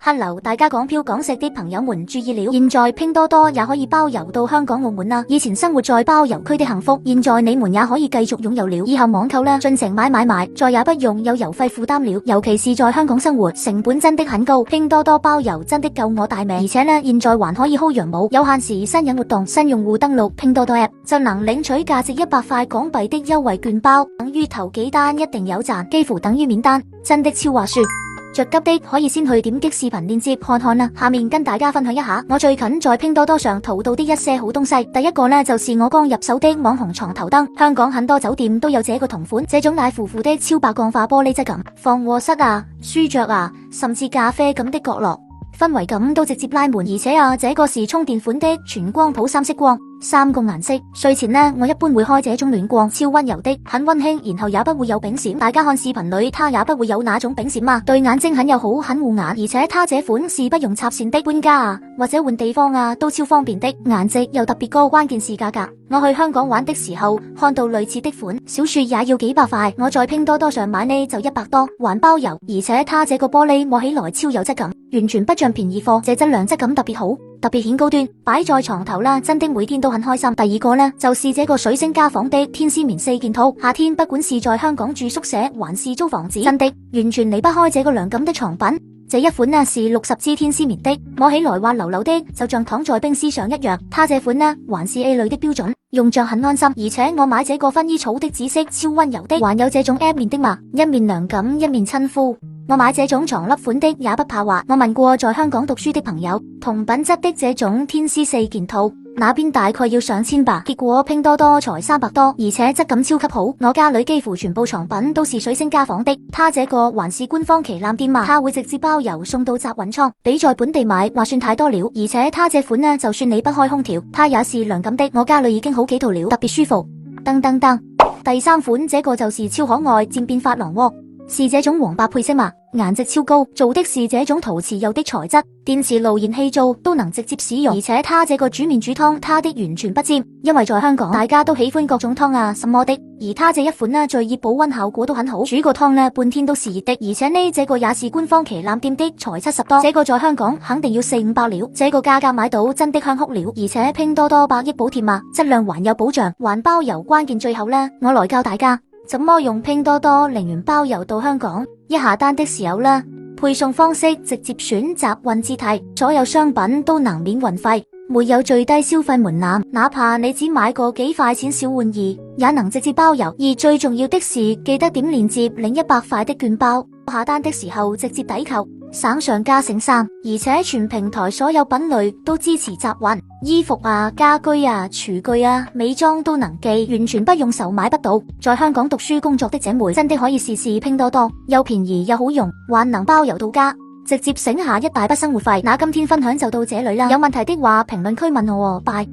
Hello， 大家港漂港石的朋友們注意了，現在拼多多也可以包郵到香港澳門啦。以前生活在包郵區的幸福，現在你們也可以繼續擁有了。以後網購啦，盡情買，再也不用有郵費負擔了。尤其是在香港生活，成本真的很高，拼多多包郵真的救我大命。而且呢，現在還可以薅羊毛，有限時新人活動，新用戶登錄拼多多 App 就能領取價值100塊港幣的優惠券包，等於頭幾單一定有賺，幾乎等於免單，真的超划算。着急的可以先去點擊視頻鏈接看看啦。下面跟大家分享一下我最近在拼多多上淘到的一些好東西。第一個呢，就是我剛入手的網紅床頭燈，香港很多酒店都有這個同款，這種奶乎乎的超白鋼化玻璃質感，放臥室啊、書桌啊，甚至咖啡咁的角落，氛圍感都直接拉滿。而且啊，這個是充電款的全光譜3色光，3個顏色。睡前呢，我一般會開這種暖光，超溫柔的，很溫馨，然後也不會有丙閃。大家看視頻裏，它也不會有那種丙閃嘛，對眼睛很友好，很護眼。而且它這款是不用插線的，搬家啊或者換地方啊都超方便的，顏值又特別高，關鍵是價格。我去香港玩的時候看到類似的款，小說也要幾百塊，我在拼多多上買呢就100多，還包郵。而且它這個玻璃摸起來超有質感，完全不像便宜貨，這質量質感特別好，特別顯高端，擺在床頭啦，真的每天都很開心。第二個呢，就是這個水星家紡的天絲棉4件套，夏天不管是在香港住宿舍還是租房子，真的完全離不開這個涼感的床品。這一款呢是60支天絲棉的，摸起來滑溜溜的，就像躺在冰絲上一樣。它這款呢還是 A 類的標準，用着很安心。而且我買這個薰衣草的紫色超溫柔的，還有這種 M 面的嘛，一面涼感一面親膚。我買這種床笠款的也不怕滑。我問過在香港讀書的朋友，同品質的這種天絲4件套，那邊大概要上千吧，結果拼多多才300多，而且質感超級好。我家裏幾乎全部床品都是水星家紡的，它這個還是官方旗艦店嘛，它會直接包郵送到集運倉，比在本地買划算太多了。而且它這款呢，就算你不開空調，它也是涼感的，我家裏已經好幾套了，特別舒服。第三款這個就是超可愛漸變髮廊窩，是這種黃白配色嘛，顏值超高，做的是這種陶瓷釉的材質，電磁爐燃氣灶都能直接使用。而且它這個煮麵煮湯，它的完全不沾，因為在香港大家都喜歡各種湯啊什麼的，而它這一款呢最熱保溫效果都很好，煮個湯呢半天都是熱的。而且呢這個也是官方旗艦店的，才70多，這個在香港肯定要400-500了，這個價格買到真的香哭了。而且拼多多100億補貼嘛，質量還有保障，還包郵。關鍵最後呢，我來教大家怎麼用拼多多零元包郵到香港。一下單的時候呢，配送方式直接選集運至提，所有商品都能免運費，沒有最低消費門檻，哪怕你只買個幾塊錢小玩意也能直接包郵。而最重要的是，記得點鏈接領100塊的券包，下單的時候直接抵扣，省上加省3。而且全平台所有品類都支持集運，衣服啊、家居啊、廚具啊、美妝都能寄，完全不用愁買不到。在香港讀書工作的姐妹真的可以試試拼多多，又便宜又好用，還能包郵到家，直接省下一大筆生活費。那今天分享就到這裏啦，有問題的話評論區問我，拜。